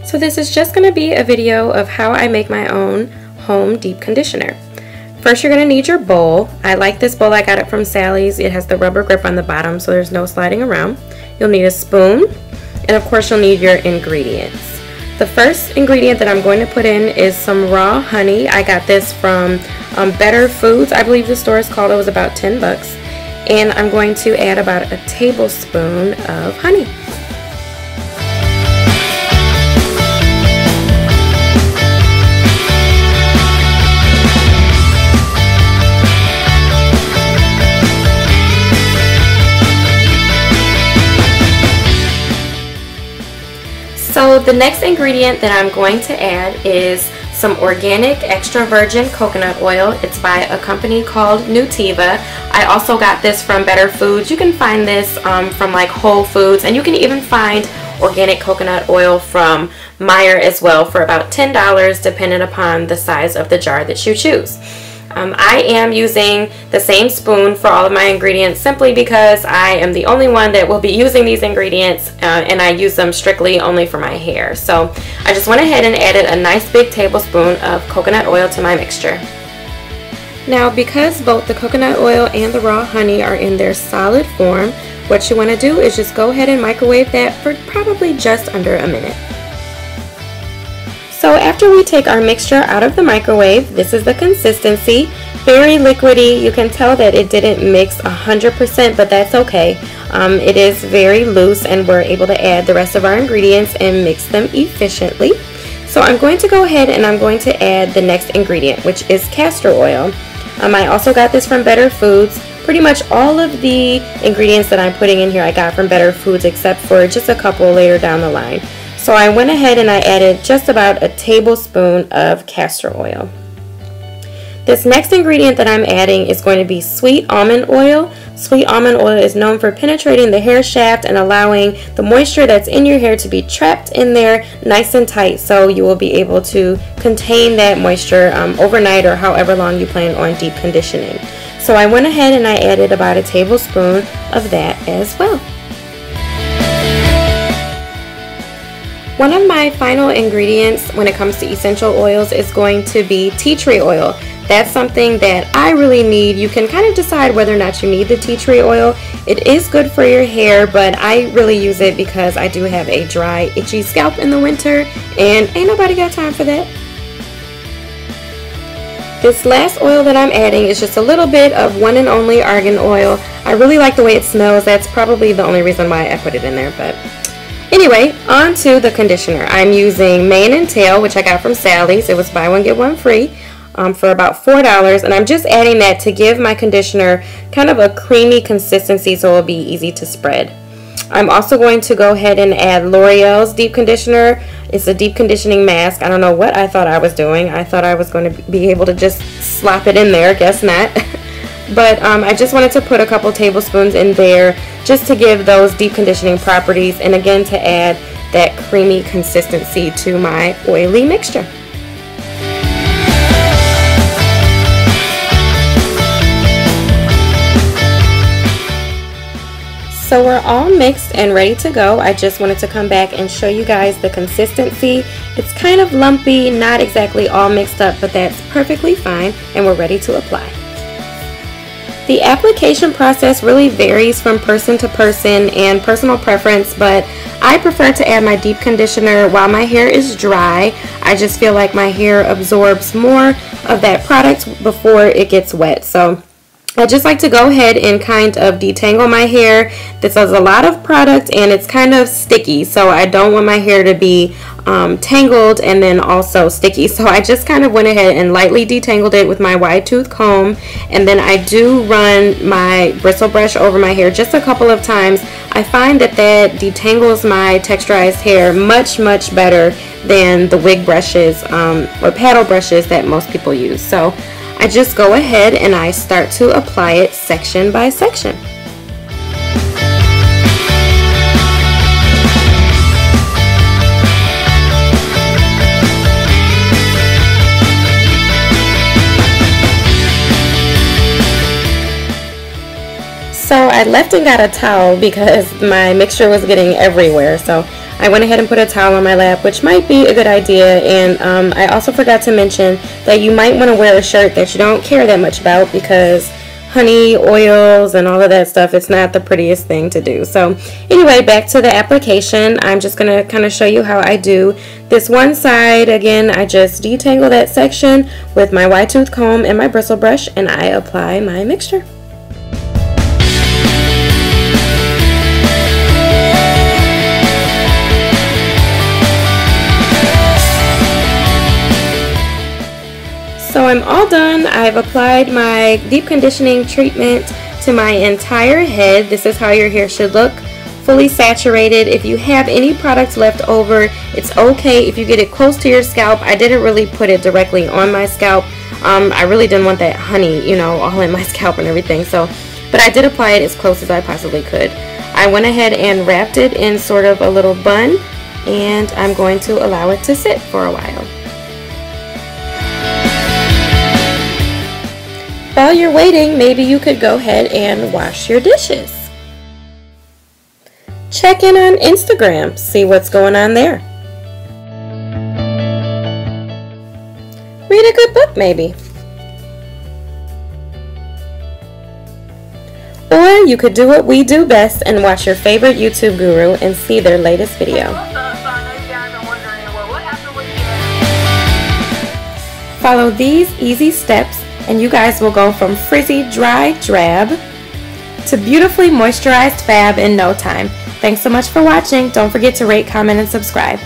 So this is just going to be a video of how I make my own home deep conditioner. First, you're going to need your bowl. I like this bowl. I got it from Sally's. It has the rubber grip on the bottom, so there's no sliding around. You'll need a spoon, and of course you'll need your ingredients. The first ingredient that I'm going to put in is some raw honey. I got this from Better Foods. I believe the store is called. It was about 10 bucks. And I'm going to add about a tablespoon of honey. So the next ingredient that I'm going to add is some organic extra virgin coconut oil. It's by a company called Nutiva. I also got this from Better Foods. You can find this from like Whole Foods, and you can even find organic coconut oil from Meijer as well for about $10 depending upon the size of the jar that you choose. I am using the same spoon for all of my ingredients simply because I am the only one that will be using these ingredients and I use them strictly only for my hair. So I just went ahead and added a nice big tablespoon of coconut oil to my mixture. Now, because both the coconut oil and the raw honey are in their solid form, what you want to do is just go ahead and microwave that for probably just under a minute. So after we take our mixture out of the microwave, this is the consistency. Very liquidy. You can tell that it didn't mix 100%, but that's okay. It is very loose, and we're able to add the rest of our ingredients and mix them efficiently. So I'm going to go ahead and I'm going to add the next ingredient, which is castor oil. I also got this from Better Foods. Pretty much all of the ingredients that I'm putting in here I got from Better Foods, except for just a couple later down the line. So I went ahead and I added just about a tablespoon of castor oil. This next ingredient that I'm adding is going to be sweet almond oil. Sweet almond oil is known for penetrating the hair shaft and allowing the moisture that's in your hair to be trapped in there nice and tight, so you will be able to contain that moisture overnight or however long you plan on deep conditioning. So I went ahead and I added about a tablespoon of that as well. One of my final ingredients when it comes to essential oils is going to be tea tree oil. That's something that I really need. You can kind of decide whether or not you need the tea tree oil. It is good for your hair, but I really use it because I do have a dry, itchy scalp in the winter, and ain't nobody got time for that. This last oil that I'm adding is just a little bit of one and only argan oil. I really like the way it smells. That's probably the only reason why I put it in there, but anyway, on to the conditioner. I'm using mane and tail, which I got from Sally's. It was buy one get one free for about $4, and I'm just adding that to give my conditioner kind of a creamy consistency so it'll be easy to spread. I'm also going to go ahead and add L'Oreal's deep conditioner. It's a deep conditioning mask. I don't know what I thought I was doing. I thought I was going to be able to just slap it in there. Guess not. But I just wanted to put a couple tablespoons in there just to give those deep conditioning properties, and again to add that creamy consistency to my oily mixture. So we're all mixed and ready to go. I just wanted to come back and show you guys the consistency. It's kind of lumpy, not exactly all mixed up, but that's perfectly fine, and we're ready to apply. The application process really varies from person to person and personal preference, but I prefer to add my deep conditioner while my hair is dry. I just feel like my hair absorbs more of that product before it gets wet. So I just like to go ahead and kind of detangle my hair. This has a lot of product and it's kind of sticky, so I don't want my hair to be tangled and then also sticky. So I just kind of went ahead and lightly detangled it with my wide tooth comb, and then I do run my bristle brush over my hair just a couple of times. I find that detangles my texturized hair much better than the wig brushes or paddle brushes that most people use. So I just go ahead and I start to apply it section by section. So I left and got a towel because my mixture was getting everywhere. So I went ahead and put a towel on my lap, which might be a good idea. And I also forgot to mention that you might want to wear a shirt that you don't care that much about, because honey, oils, and all of that stuff, it's not the prettiest thing to do. So anyway, back to the application. I'm just going to kind of show you how I do this one side. Again, I just detangle that section with my wide tooth comb and my bristle brush, and I apply my mixture. So I'm all done. I've applied my deep conditioning treatment to my entire head. This is how your hair should look, fully saturated. If you have any products left over, it's okay if you get it close to your scalp. I didn't really put it directly on my scalp. I really didn't want that honey, you know, all in my scalp and everything. So, but I did apply it as close as I possibly could. I went ahead and wrapped it in sort of a little bun, and I'm going to allow it to sit for a while. While you're waiting, maybe you could go ahead and wash your dishes. Check in on Instagram, see what's going on there. Read a good book maybe. Or you could do what we do best and watch your favorite YouTube guru and see their latest video. Follow these easy steps and you guys will go from frizzy, dry, drab to beautifully moisturized fab in no time. Thanks so much for watching. Don't forget to rate, comment, and subscribe.